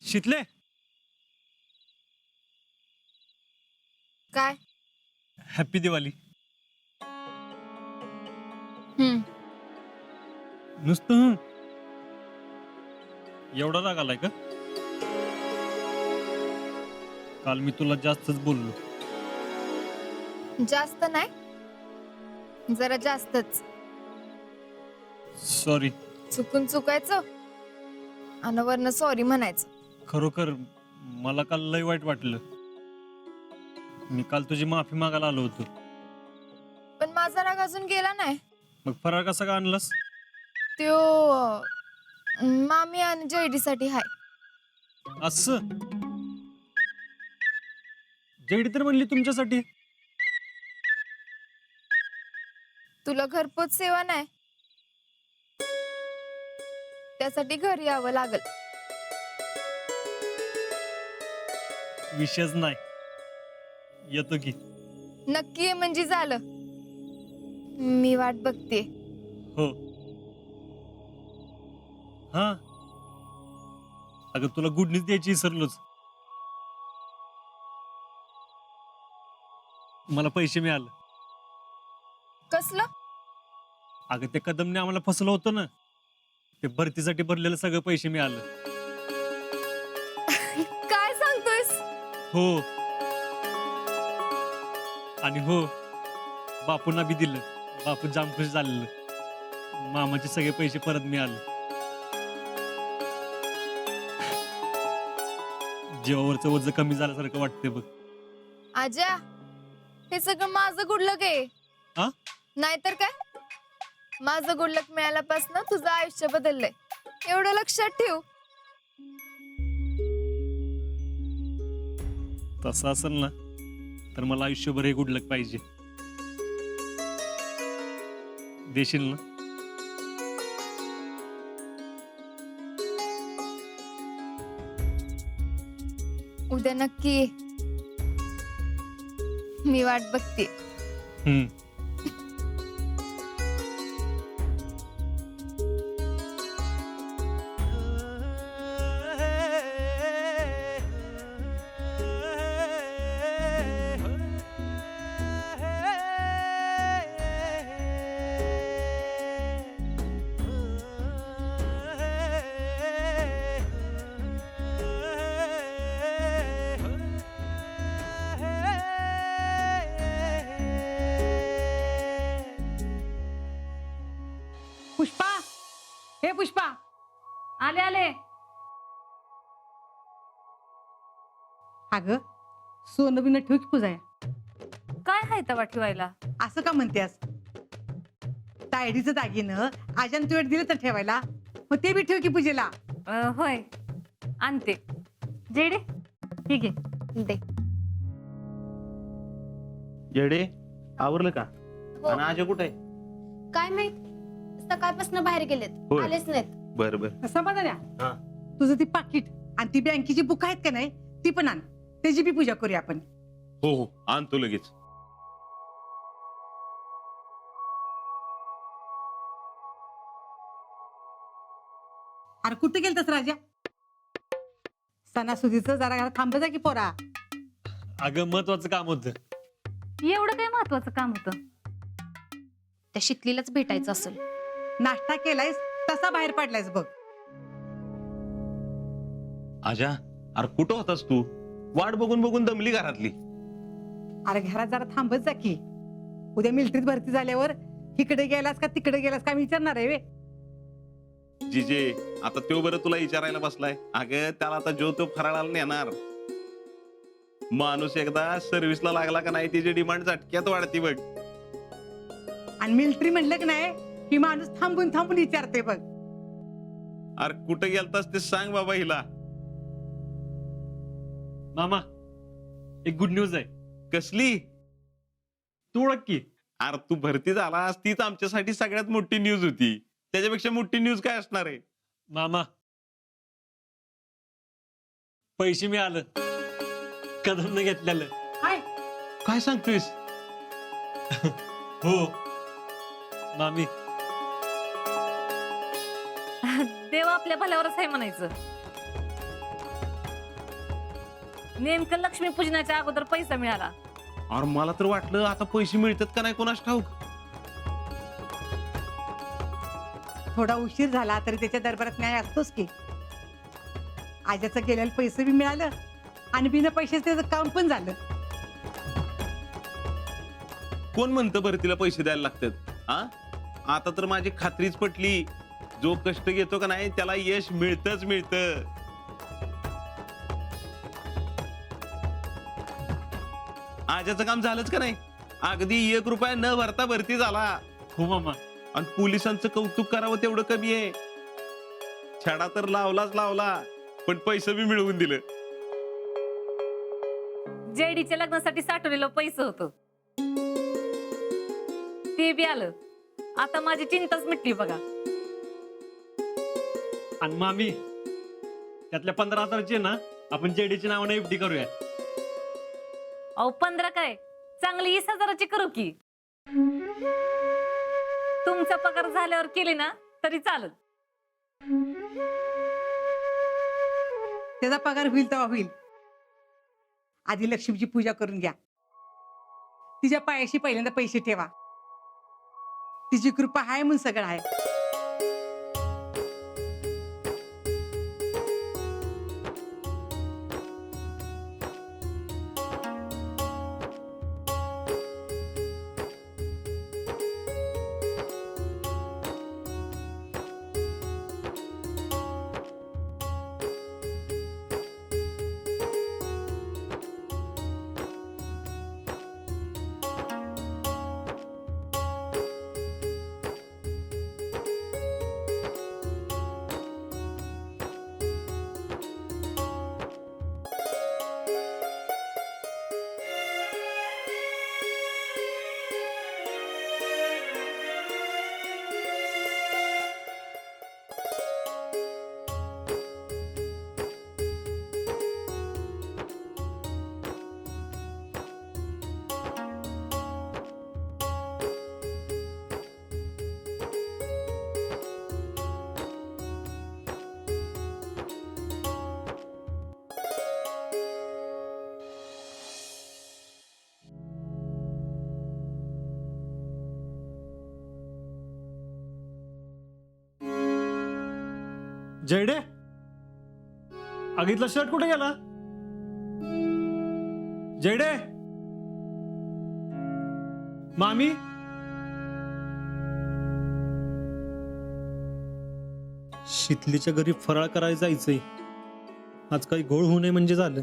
शितले काय? हॅपी दिवाळी. हम्म. नुसतं एवढा राग आलाय का? काल मी तुला जास्तच बोललो. जास्त नाही, जरा जास्तच. सॉरी. चुकून चुकायचं आणि वरनं सॉरी म्हणायचं. खरोखर मला काल लय वाईट वाटलं. मी काल तुझी माफी मागायला आलो होतो. पण माझा राग अजून गेला नाही. मग फराळ कसा का आणलास? त्यो मामी आणि जयडी साठी हाय. असं जेडी तर म्हणली तुमच्यासाठी. तुला घरपोच सेवा नाही, त्यासाठी घरी यावं लागल. विषयच नाही, येतो की. नक्की आहे म्हणजे झालं. मी वाट बघते. हो. हा, अगं तुला गुड न्यूज द्यायची विसरलोच. मला पैसे मिळाले. कसलं? अगं त्या कदमने आम्हाला फसलं होतं ना, ते भरतीसाठी भरलेलं सगळं पैसे मिळालं. काय सांगतोयस? हो. आणि हो, बापूंना बी दिलं. बापू जामखुश झालेलं. मामाचे सगळे पैसे परत मिळाले. जीवावरचं वजन कमी झाल्यासारखं वाटतंय बघ. आजा, हे सगळं माझं गुडलक आहे. हा? नाहीतर काय? माझं गुडलक मिळाल्यापासून तुझं आयुष्य बदललंय, एवढं लक्षात ठेव. तसं असेल ना, तर मला आयुष्यभर हे गुडलक पाहिजे. देशील ना? उद्या नक्की ये. मी वाट बघते. हम्म. पुष्पा, हे पुष्पा, आले आले. अगं सोनं बिनं ठेव की पूजाया. काय आहे तवा ठेवायला? असं का म्हणतेस? तायडीचं दागिनं आजान तुझ्या दिलं तर ठेवायला, मग ते बी ठेव की पूजेला. होय, आणते. जेडे ठीक आहे. दे. येडे आवरलं का? हो. आणि आजा कुठे आहे? काय माहित, सकाळपासून बाहेर गेलेत, होय. आलेच नाहीत. बर बर. समाधान हा. तुझं ती पाकिट आणि ती बँकेची बुक आहेत का नाही, ती पण आण. त्याची बी पूजा करूया आपण. हो हो आणतो लगेच. अरे कुठे गेलतस राजा? सणासुदीचं जरा घरात थांब जा की पोरा. अगं महत्वाचं काम होतं. एवढं काय महत्वाचं काम होतं? त्या शिकलीलाच भेटायचं असेल. नाश्ता केलायस तसा बाहेर पडलायस बघ. आजा अरे कुठं होतास तू? वाट बघून बघून दमली घरातली. अरे घरात जरा थांबत जा की. उद्या मिलिटरीत भरती झाल्यावर इकडे गेलास का तिकडे गेलास का विचारणार आहे वे. जिजे आता तो बरं तुला विचारायला बसलाय. अगं त्याला आता जो तो फराळाला नेणार. माणूस एकदा सर्व्हिसला लागला का नाही त्याची डिमांड झटक्यात वाढती बघ. आणि मिलिटरी म्हणलं की नाही की माणूस थांबून थांबून विचारते बघ. अरे कुठं गेलतास ते सांग बाबा हिला. मामा, एक गुड न्यूज आहे. कसली? तू ओळख की. अरे तू भरती झालास तीच आमच्यासाठी सगळ्यात मोठी न्यूज होती. त्याच्यापेक्षा मोठी न्यूज काय असणार आहे? मामा, पैसे मिळालं. कदमनं घेतलेलं. हाय काय सांगतोयस? हो मामी, देव आपल्या भल्यावरच आहे म्हणायचं. नेमकं लक्ष्मीपूजनाच्या अगोदर पैसा मिळाला. अरे मला तर वाटलं आता पैसे मिळतात का नाही कोणास ठाऊक. थोडा उशीर झाला तरी त्याच्या दरबारात न्याय असतोच की. आज्याचं गेलेलं पैसे बी मिळालं आणि बिना पैशाचं त्याचं काम पण झालं. कोण म्हणतं बरं तिला पैसे द्यायला लागतात? हा, आता तर माझी खात्रीच पटली, जो कष्ट घेतो का नाही त्याला यश मिळतच मिळतं. आजाचं काम झालंच का नाही? अगदी 1 रुपया न भरता भरती झाला. हो मामा. आणि पोलिसांचं कौतुक करावं तेवढं कमी आहे. छडा तर लावलाच लावला, पण पैसे बी मिळवून दिलं. जेडीच्या लग्नासाठी साठवलेलं पैसे होतं ते बी आलं. आता माझी चिंताच मिटली बघा. आणि मामी, त्यातल्या 15,000ची ना आपण जेडीच्या नावाने एफडी करूया. अहो 15 काय, चांगली 20,000ची करू की. तुमचा पगार झाल्यावर केली ना तरी चालत. त्याचा पगार होईल तेव्हा होईल. आधी लक्ष्मीची पूजा करून घ्या. तिच्या पायाशी पहिल्यांदा पैसे ठेवा. तिची कृपा आहे म्हणून सगळं आहे. जयडे, अगीतला शर्ट कुठे गेला? जयडे, मामी, शीतलीच्या घरी फराळ करायला जायचंय. आज काही घोळ होऊ नये म्हणजे झालं.